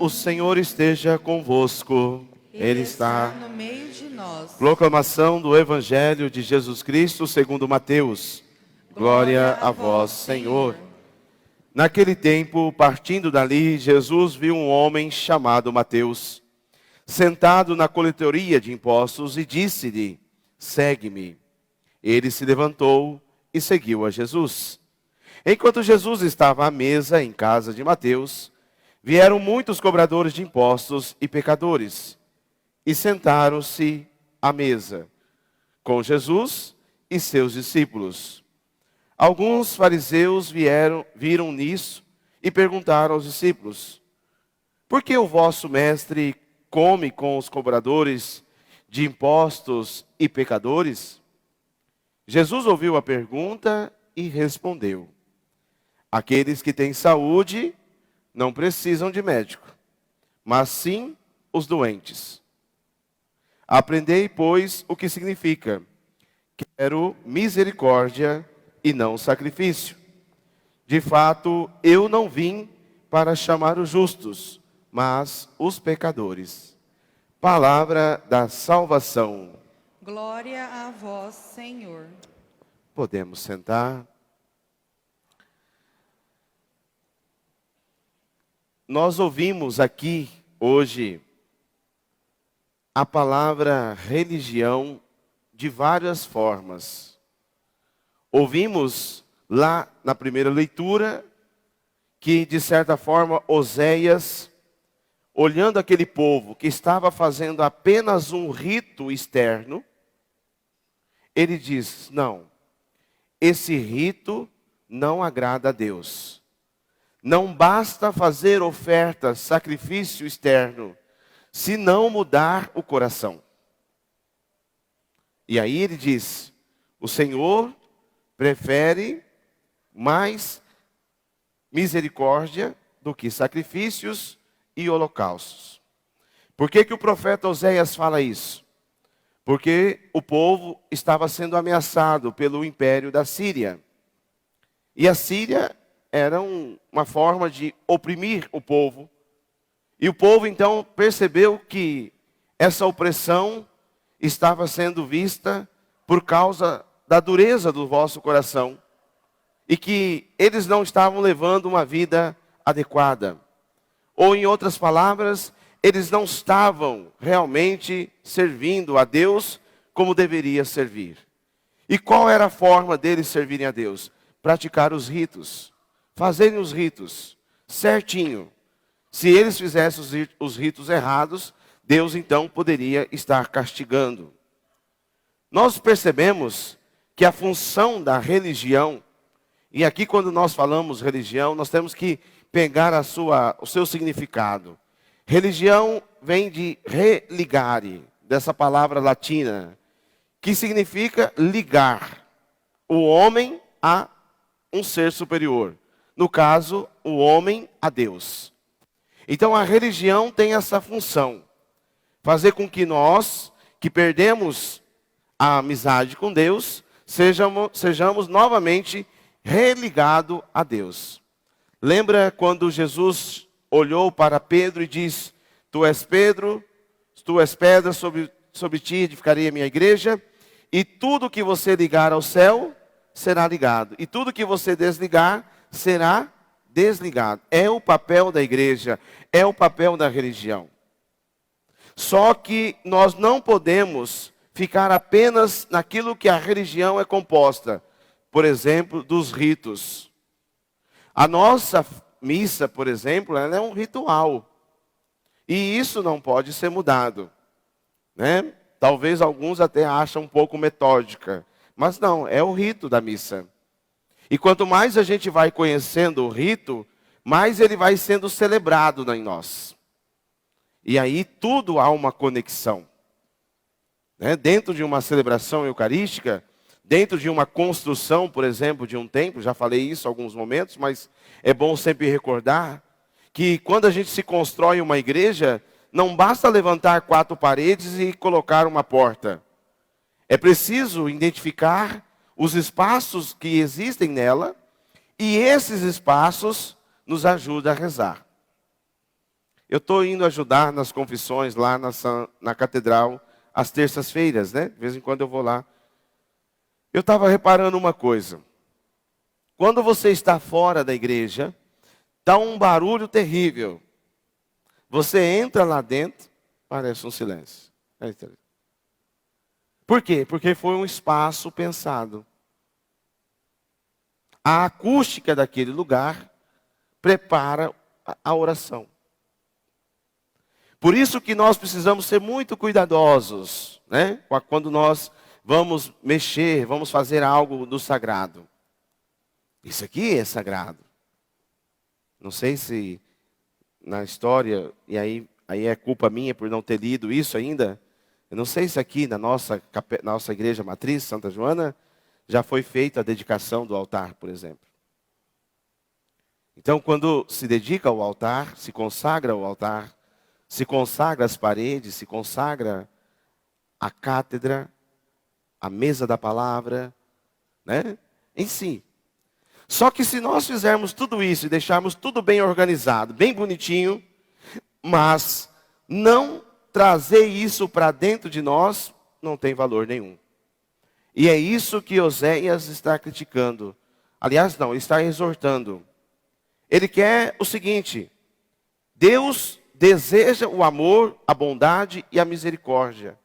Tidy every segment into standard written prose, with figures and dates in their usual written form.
O Senhor esteja convosco. Ele está no meio de nós. Proclamação do Evangelho de Jesus Cristo segundo Mateus. Glória a vós, Senhor. Naquele tempo, partindo dali, Jesus viu um homem chamado Mateus, sentado na coletoria de impostos, e disse-lhe: segue-me. Ele se levantou e seguiu a Jesus. Enquanto Jesus estava à mesa em casa de Mateus, vieram muitos cobradores de impostos e pecadores, e sentaram-se à mesa com Jesus e seus discípulos. Alguns fariseus viram nisso e perguntaram aos discípulos: por que o vosso mestre come com os cobradores de impostos e pecadores? Jesus ouviu a pergunta e respondeu: aqueles que têm saúde não precisam de médico, mas sim os doentes. Aprendei, pois, o que significa: quero misericórdia e não sacrifício. De fato, eu não vim para chamar os justos, mas os pecadores. Palavra da salvação. Glória a vós, Senhor. Podemos sentar. Nós ouvimos aqui hoje a palavra religião de várias formas. Ouvimos lá na primeira leitura que, de certa forma, Oséias, olhando aquele povo que estava fazendo apenas um rito externo, ele diz: não, esse rito não agrada a Deus. Não basta fazer oferta, sacrifício externo, se não mudar o coração. E aí ele diz: o Senhor prefere mais misericórdia do que sacrifícios e holocaustos. Por que o profeta Oséias fala isso? Porque o povo estava sendo ameaçado pelo império da Síria. E a Síria era uma forma de oprimir o povo. E o povo então percebeu que essa opressão estava sendo vista por causa da dureza do vosso coração. E que eles não estavam levando uma vida adequada. Ou em outras palavras, eles não estavam realmente servindo a Deus como deveria servir. E qual era a forma deles servirem a Deus? Praticar os ritos. Fazerem os ritos certinho. Se eles fizessem os ritos errados, Deus então poderia estar castigando. Nós percebemos que a função da religião, e aqui quando nós falamos religião, nós temos que pegar o seu significado. Religião vem de religare, dessa palavra latina, que significa ligar o homem a um ser superior. No caso, o homem a Deus. Então a religião tem essa função. Fazer com que nós, que perdemos a amizade com Deus, sejamos novamente religados a Deus. Lembra quando Jesus olhou para Pedro e disse: tu és Pedro, tu és pedra, sobre ti edificarei a minha igreja, e tudo que você ligar ao céu será ligado, e tudo que você desligar será desligado. É o papel da igreja, é o papel da religião. Só que nós não podemos ficar apenas naquilo que a religião é composta. Por exemplo, dos ritos. A nossa missa, por exemplo, ela é um ritual. E isso não pode ser mudado. Né? Talvez alguns até acham um pouco metódica. Mas não, é o rito da missa. E quanto mais a gente vai conhecendo o rito, mais ele vai sendo celebrado em nós. E aí tudo há uma conexão. Né? Dentro de uma celebração eucarística, dentro de uma construção, por exemplo, de um templo, já falei isso em alguns momentos, mas é bom sempre recordar que quando a gente se constrói uma igreja, não basta levantar 4 paredes e colocar uma porta. É preciso identificar os espaços que existem nela, e esses espaços nos ajudam a rezar. Eu estou indo ajudar nas confissões lá na catedral, às terças-feiras, né? De vez em quando eu vou lá. Eu estava reparando uma coisa. Quando você está fora da igreja, dá um barulho terrível. Você entra lá dentro, parece um silêncio. Por quê? Porque foi um espaço pensado. A acústica daquele lugar prepara a oração. Por isso que nós precisamos ser muito cuidadosos, né? Quando nós vamos mexer, vamos fazer algo do sagrado. Isso aqui é sagrado. Não sei se na história, e aí é culpa minha por não ter lido isso ainda. Eu não sei se aqui na nossa igreja matriz, Santa Joana, já foi feita a dedicação do altar, por exemplo. Então, quando se dedica ao altar, se consagra ao altar, se consagra as paredes, se consagra a cátedra, a mesa da palavra, né? Em si. Só que se nós fizermos tudo isso e deixarmos tudo bem organizado, bem bonitinho, mas não trazer isso para dentro de nós, não tem valor nenhum. E é isso que Oséias está criticando. Aliás, não, ele está exortando. Ele quer o seguinte: Deus deseja o amor, a bondade e a misericórdia,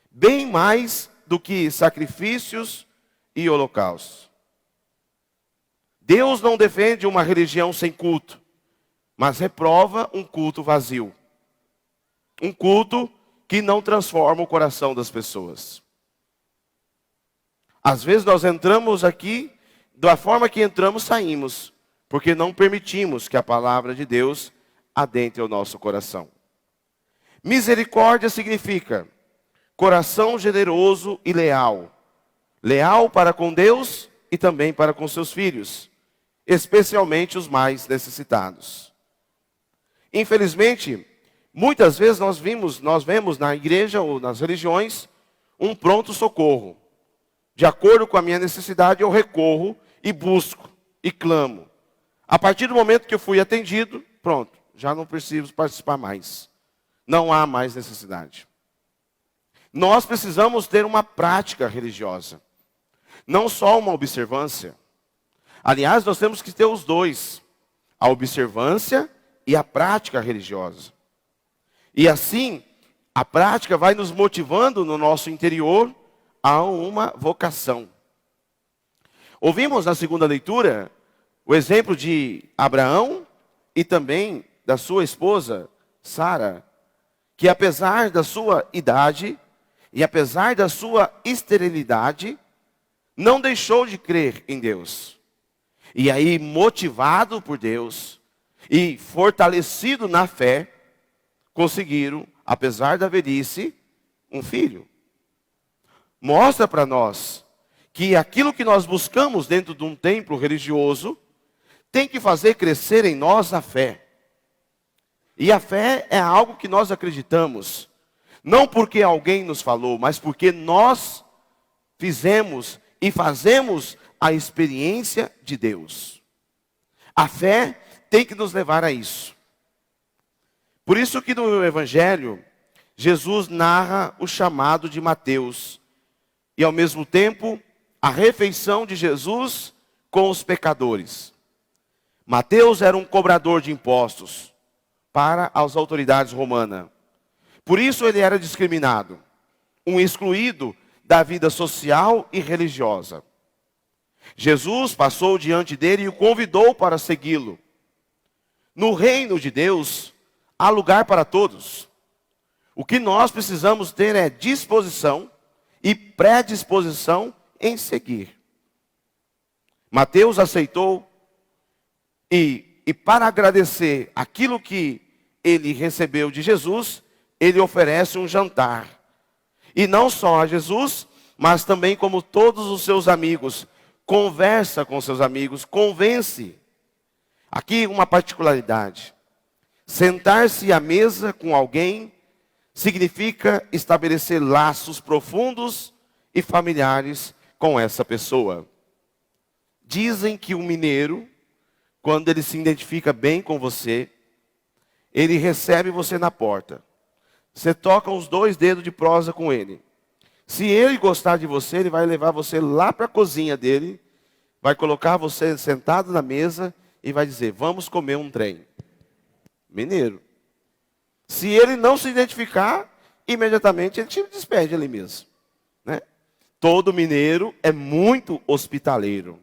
bem mais do que sacrifícios e holocaustos. Deus não defende uma religião sem culto, mas reprova um culto vazio. Um culto que não transforma o coração das pessoas. Às vezes nós entramos aqui, da forma que entramos, saímos, porque não permitimos que a palavra de Deus adentre o nosso coração. Misericórdia significa coração generoso e leal. Leal para com Deus e também para com seus filhos, especialmente os mais necessitados. Infelizmente, muitas vezes nós vemos na igreja ou nas religiões um pronto socorro. De acordo com a minha necessidade, eu recorro e busco e clamo. A partir do momento que eu fui atendido, pronto, já não preciso participar mais. Não há mais necessidade. Nós precisamos ter uma prática religiosa, não só uma observância. Aliás, nós temos que ter os dois, a observância e a prática religiosa. E assim, a prática vai nos motivando no nosso interior a uma vocação. Ouvimos na segunda leitura o exemplo de Abraão e também da sua esposa, Sara, que apesar da sua idade e apesar da sua esterilidade, não deixou de crer em Deus. E aí, motivado por Deus e fortalecido na fé, conseguiram, apesar da velhice, um filho. Mostra para nós que aquilo que nós buscamos dentro de um templo religioso tem que fazer crescer em nós a fé. E a fé é algo que nós acreditamos, não porque alguém nos falou, mas porque nós fizemos e fazemos a experiência de Deus. A fé tem que nos levar a isso. Por isso que no Evangelho, Jesus narra o chamado de Mateus e ao mesmo tempo a refeição de Jesus com os pecadores. Mateus era um cobrador de impostos para as autoridades romanas. Por isso ele era discriminado, um excluído da vida social e religiosa. Jesus passou diante dele e o convidou para segui-lo. No reino de Deus, há lugar para todos. O que nós precisamos ter é disposição e predisposição em seguir. Mateus aceitou e para agradecer aquilo que ele recebeu de Jesus, ele oferece um jantar. E não só a Jesus, mas também como todos os seus amigos. Conversa com seus amigos, convence. Aqui uma particularidade. Sentar-se à mesa com alguém significa estabelecer laços profundos e familiares com essa pessoa. Dizem que o mineiro, quando ele se identifica bem com você, ele recebe você na porta. Você toca os 2 dedos de prosa com ele. Se ele gostar de você, ele vai levar você lá para a cozinha dele, vai colocar você sentado na mesa e vai dizer, vamos comer um trem. Mineiro. Se ele não se identificar, imediatamente ele te despede ali mesmo. Né? Todo mineiro é muito hospitaleiro.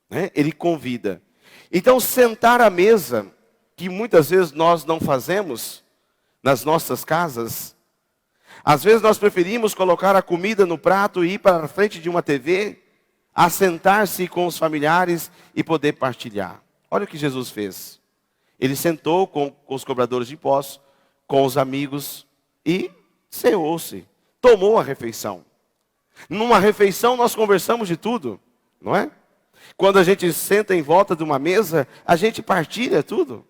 Né? Ele convida. Então, sentar à mesa, que muitas vezes nós não fazemos nas nossas casas. Às vezes nós preferimos colocar a comida no prato e ir para a frente de uma TV, assentar-se com os familiares e poder partilhar. Olha o que Jesus fez. Ele sentou com os cobradores de impostos, com os amigos e ceou-se, tomou a refeição. Numa refeição nós conversamos de tudo, não é? Quando a gente senta em volta de uma mesa, a gente partilha tudo.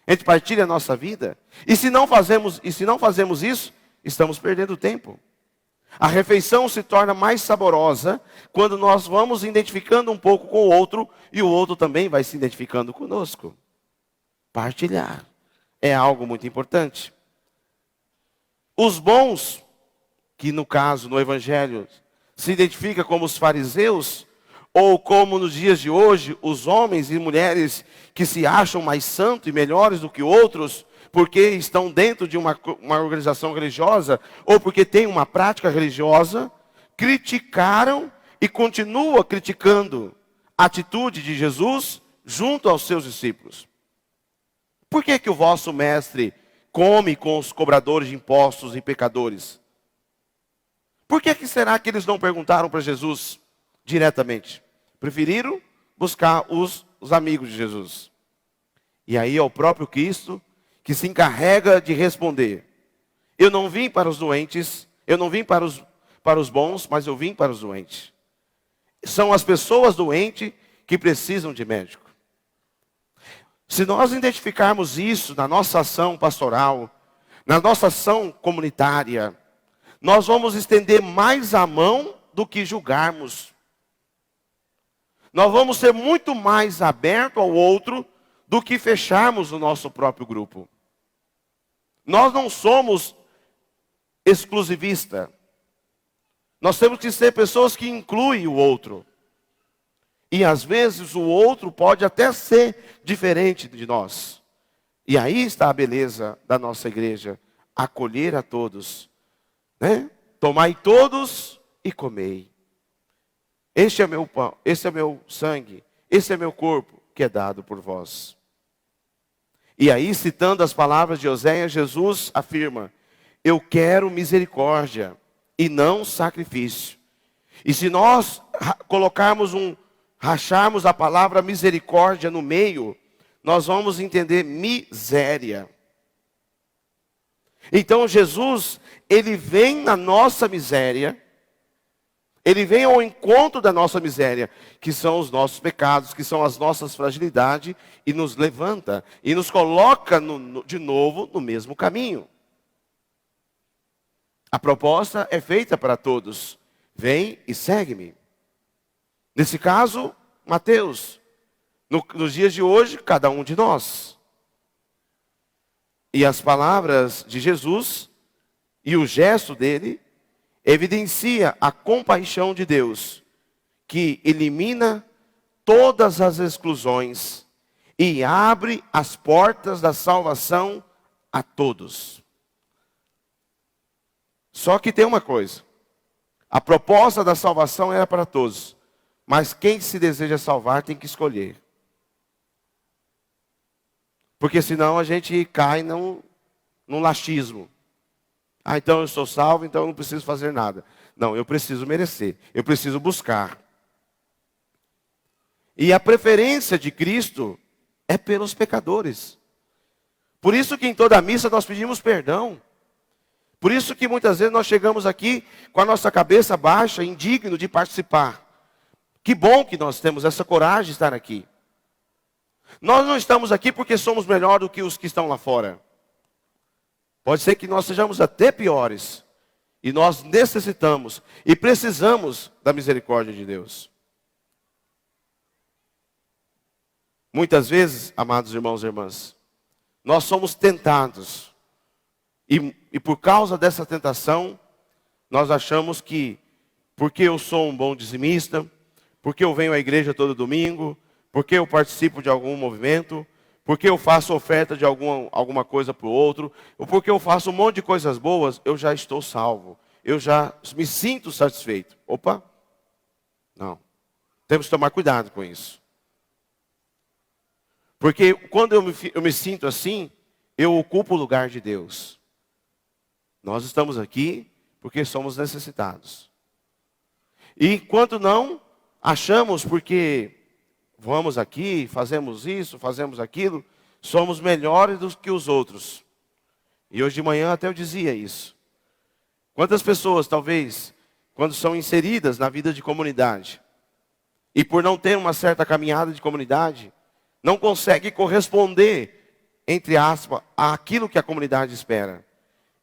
A gente partilha a nossa vida. E se não fazemos isso, estamos perdendo tempo. A refeição se torna mais saborosa quando nós vamos identificando um pouco com o outro e o outro também vai se identificando conosco. Partilhar é algo muito importante. Os bons, que no caso, no Evangelho, se identifica como os fariseus, ou como nos dias de hoje, os homens e mulheres que se acham mais santos e melhores do que outros, porque estão dentro de uma organização religiosa, ou porque têm uma prática religiosa, criticaram e continuam criticando a atitude de Jesus junto aos seus discípulos. Por que o vosso mestre come com os cobradores de impostos e pecadores? Por que será que eles não perguntaram para Jesus diretamente? Preferiram buscar os amigos de Jesus. E aí é o próprio Cristo que se encarrega de responder. Eu não vim para os doentes, eu não vim para os bons, mas eu vim para os doentes. São as pessoas doentes que precisam de médico. Se nós identificarmos isso na nossa ação pastoral, na nossa ação comunitária, nós vamos estender mais a mão do que julgarmos. Nós vamos ser muito mais abertos ao outro do que fecharmos o nosso próprio grupo. Nós não somos exclusivistas. Nós temos que ser pessoas que incluem o outro. E às vezes o outro pode até ser diferente de nós. E aí está a beleza da nossa igreja. Acolher a todos. Né? Tomai todos e comei. Este é meu pão, este é meu sangue, este é meu corpo que é dado por vós. E aí, citando as palavras de Oséias, Jesus afirma, eu quero misericórdia e não sacrifício. E se nós racharmos a palavra misericórdia no meio, nós vamos entender miséria. Então Jesus, ele vem na nossa miséria, ele vem ao encontro da nossa miséria, que são os nossos pecados, que são as nossas fragilidades, e nos levanta, e nos coloca de novo no mesmo caminho. A proposta é feita para todos. Vem e segue-me. Nesse caso, Mateus. Nos dias de hoje, cada um de nós. E as palavras de Jesus, e o gesto dele, evidencia a compaixão de Deus, que elimina todas as exclusões e abre as portas da salvação a todos. Só que tem uma coisa, a proposta da salvação era para todos, mas quem se deseja salvar tem que escolher. Porque senão a gente cai num laxismo. Ah, então eu sou salvo, então eu não preciso fazer nada. Não, eu preciso merecer, eu preciso buscar. E a preferência de Cristo é pelos pecadores. Por isso que em toda a missa nós pedimos perdão. Por isso que muitas vezes nós chegamos aqui com a nossa cabeça baixa, indigno de participar. Que bom que nós temos essa coragem de estar aqui. Nós não estamos aqui porque somos melhor do que os que estão lá fora. Pode ser que nós sejamos até piores. E nós necessitamos e precisamos da misericórdia de Deus. Muitas vezes, amados irmãos e irmãs, nós somos tentados. E por causa dessa tentação, nós achamos que, porque eu sou um bom dizimista, porque eu venho à igreja todo domingo, porque eu participo de algum movimento, porque eu faço oferta de alguma coisa para o outro, ou porque eu faço um monte de coisas boas, eu já estou salvo. Eu já me sinto satisfeito. Opa! Não. Temos que tomar cuidado com isso. Porque quando eu me sinto assim, eu ocupo o lugar de Deus. Nós estamos aqui porque somos necessitados. E quando não, achamos porque vamos aqui, fazemos isso, fazemos aquilo, somos melhores do que os outros. E hoje de manhã até eu dizia isso. Quantas pessoas, talvez, quando são inseridas na vida de comunidade, e por não ter uma certa caminhada de comunidade, não conseguem corresponder, entre aspas, àquilo que a comunidade espera.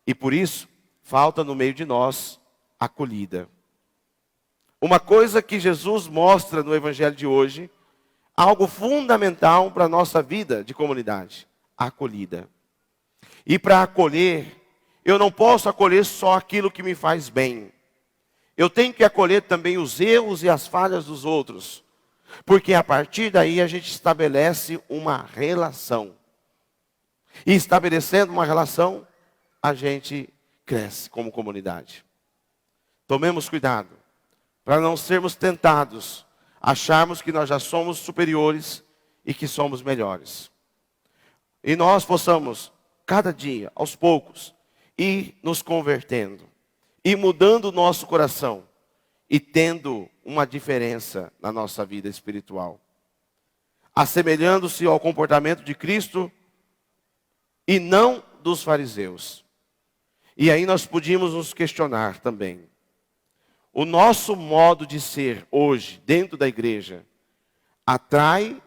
E por isso, falta no meio de nós acolhida. Uma coisa que Jesus mostra no Evangelho de hoje, algo fundamental para a nossa vida de comunidade, a acolhida. E para acolher, eu não posso acolher só aquilo que me faz bem. Eu tenho que acolher também os erros e as falhas dos outros. Porque a partir daí a gente estabelece uma relação. E estabelecendo uma relação, a gente cresce como comunidade. Tomemos cuidado para não sermos tentados, acharmos que nós já somos superiores e que somos melhores. E nós possamos, cada dia, aos poucos, ir nos convertendo, ir mudando o nosso coração e tendo uma diferença na nossa vida espiritual. Assemelhando-se ao comportamento de Cristo e não dos fariseus. E aí nós podíamos nos questionar também. O nosso modo de ser hoje, dentro da igreja, atrai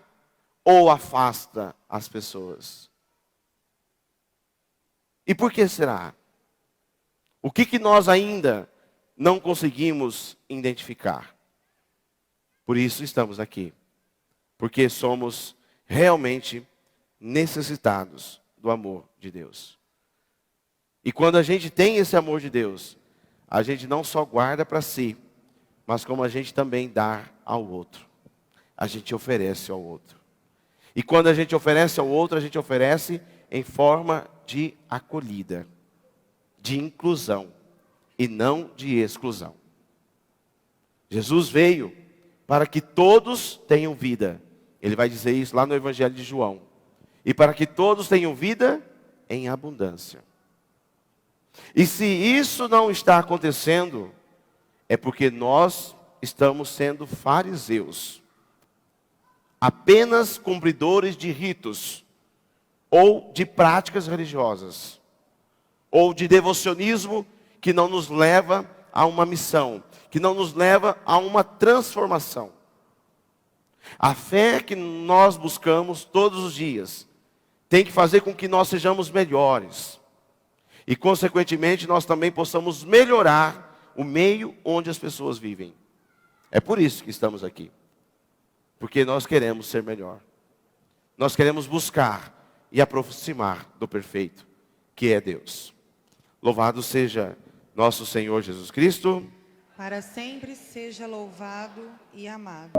ou afasta as pessoas? E por que será? O que nós ainda não conseguimos identificar? Por isso estamos aqui. Porque somos realmente necessitados do amor de Deus. E quando a gente tem esse amor de Deus, a gente não só guarda para si, mas como a gente também dá ao outro. A gente oferece ao outro. E quando a gente oferece ao outro, a gente oferece em forma de acolhida, de inclusão e não de exclusão. Jesus veio para que todos tenham vida. Ele vai dizer isso lá no Evangelho de João. E para que todos tenham vida em abundância. E se isso não está acontecendo, é porque nós estamos sendo fariseus. Apenas cumpridores de ritos, ou de práticas religiosas, ou de devocionismo que não nos leva a uma missão, que não nos leva a uma transformação. A fé que nós buscamos todos os dias tem que fazer com que nós sejamos melhores. E, consequentemente, nós também possamos melhorar o meio onde as pessoas vivem. É por isso que estamos aqui. Porque nós queremos ser melhor. Nós queremos buscar e aproximar do perfeito, que é Deus. Louvado seja nosso Senhor Jesus Cristo. Para sempre seja louvado e amado.